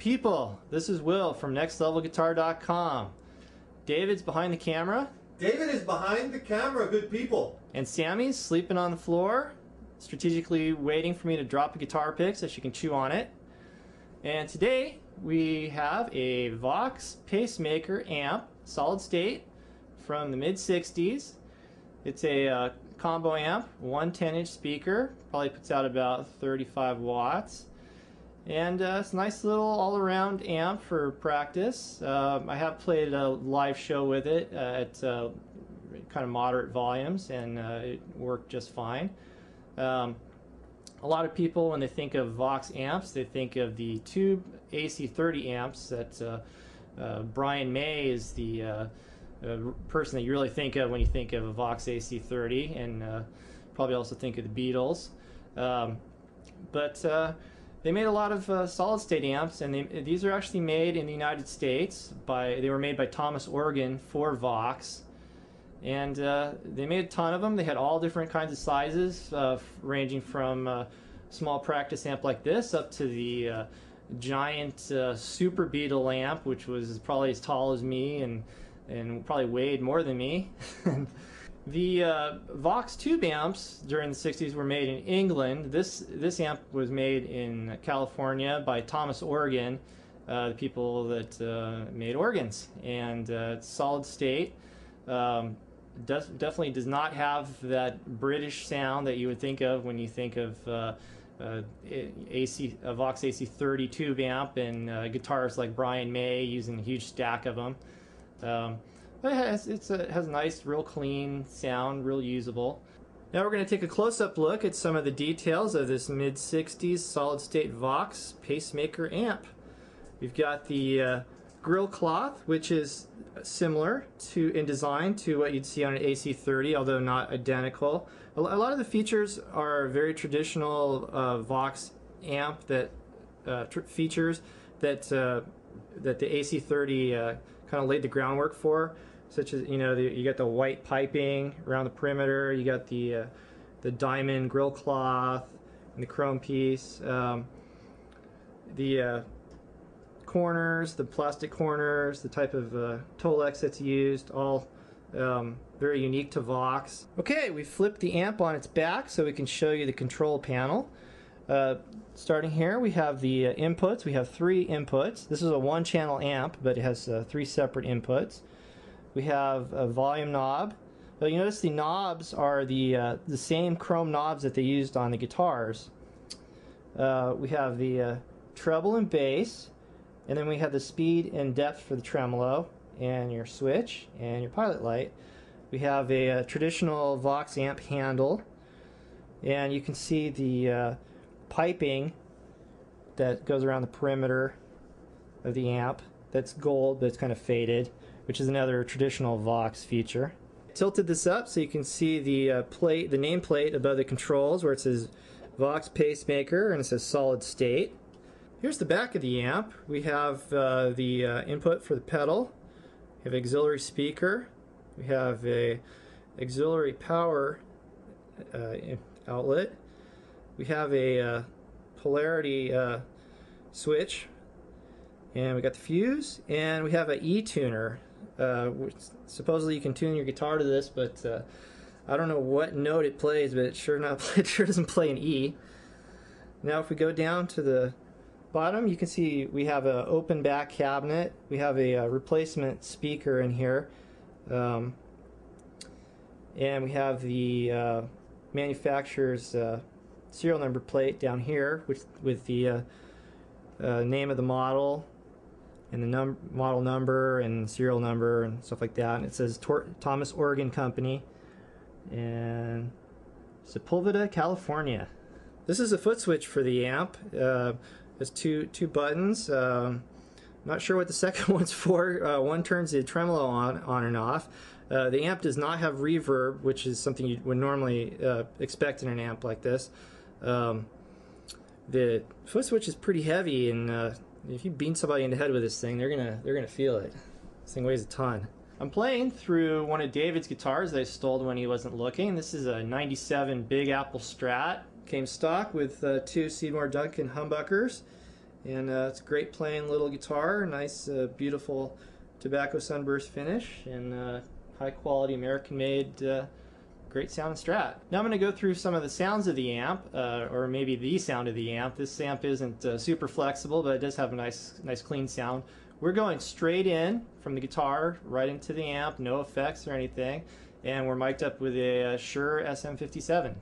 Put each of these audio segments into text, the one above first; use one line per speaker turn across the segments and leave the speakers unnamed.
people, this is Will from nextlevelguitar.com. David's behind the camera.
David is behind the camera, good people.
And Sammy's sleeping on the floor, strategically waiting for me to drop a guitar pick so she can chew on it. And today we have a Vox Pacemaker amp, solid state, from the mid-60s. It's a combo amp, one 10-inch speaker, probably puts out about 35 watts. And it's a nice little all-around amp for practice. I have played a live show with it at kind of moderate volumes, and it worked just fine. A lot of people, when they think of Vox amps, they think of the tube AC30 amps that Brian May is the person that you really think of when you think of a Vox AC30, and probably also think of the Beatles. They made a lot of solid-state amps, and these are actually made in the United States. They were made by Thomas Organ for Vox, and they made a ton of them. They had all different kinds of sizes, ranging from a small practice amp like this up to the giant Super Beetle amp, which was probably as tall as me and probably weighed more than me. The Vox tube amps during the 60s were made in England. This amp was made in California by Thomas Organ, the people that made organs. And it's solid state. Definitely does not have that British sound that you would think of when you think of a Vox AC30 tube amp and guitarists like Brian May using a huge stack of them. But it has a nice, real clean sound, real usable. Now we're going to take a close-up look at some of the details of this mid-60s solid-state Vox Pacemaker amp. We've got the grill cloth, which is similar in design to what you'd see on an AC30, although not identical. A lot of the features are very traditional Vox amp features that the AC30 kind of laid the groundwork for, such as, you got the white piping around the perimeter, you got the diamond grill cloth and the chrome piece, the corners, the plastic corners, the type of Tolex that's used, all very unique to Vox. Okay, we flipped the amp on its back so we can show you the control panel. Starting here, we have the inputs. We have 3 inputs. This is a one-channel amp, but it has 3 separate inputs. We have a volume knob. But you notice the knobs are the same chrome knobs that they used on the guitars. We have the treble and bass, and then we have the speed and depth for the tremolo, and your switch, and your pilot light. We have a traditional Vox amp handle, and you can see the piping that goes around the perimeter of the amp. That's gold, but it's kind of faded, which is another traditional Vox feature. Tilted this up so you can see the nameplate above the controls where it says Vox Pacemaker and it says solid state. Here's the back of the amp. We have the input for the pedal. We have auxiliary speaker. We have a auxiliary power outlet. We have a polarity switch, and we got the fuse, and we have an E-tuner. Which supposedly you can tune your guitar to this, but I don't know what note it plays, but it sure doesn't play an E. Now if we go down to the bottom, you can see we have an open back cabinet. We have a replacement speaker in here, and we have the manufacturer's serial number plate down here, with the name of the model and the model number and serial number and stuff like that. And it says Thomas Organ Company and Sepulveda, California. This is a foot switch for the amp. There's two buttons. Not sure what the second one's for. One turns the tremolo on and off. The amp does not have reverb, which is something you would normally expect in an amp like this. The foot switch is pretty heavy, and if you beat somebody in the head with this thing, they're gonna feel it. This thing weighs a ton. I'm playing through one of David's guitars that I stole when he wasn't looking. This is a '97 Big Apple Strat. Came stock with 2 Seymour Duncan humbuckers, And it's a great playing little guitar, nice beautiful tobacco sunburst finish, and high quality American made great sound and Strat. Now I'm going to go through some of the sounds of the amp, or maybe the sound of the amp. This amp isn't super flexible, but it does have a nice clean sound. We're going straight in from the guitar right into the amp, no effects or anything, and we're mic'd up with a Shure SM57.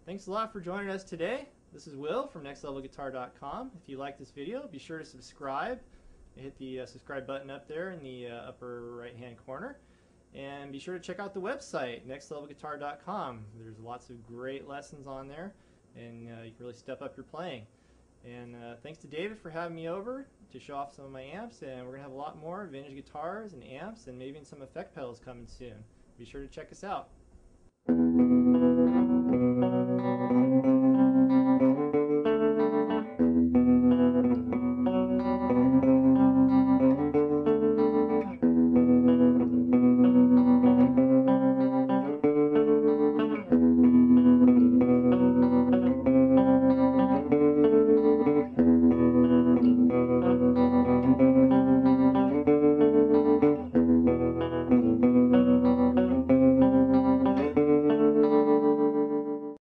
Thanks a lot for joining us today. This is Will from nextlevelguitar.com. If you like this video, be sure to subscribe. Hit the subscribe button up there in the upper right hand corner. And be sure to check out the website, nextlevelguitar.com. There's lots of great lessons on there, and you can really step up your playing. And thanks to David for having me over to show off some of my amps, and we're going to have a lot more vintage guitars and amps and maybe some effect pedals coming soon. Be sure to check us out.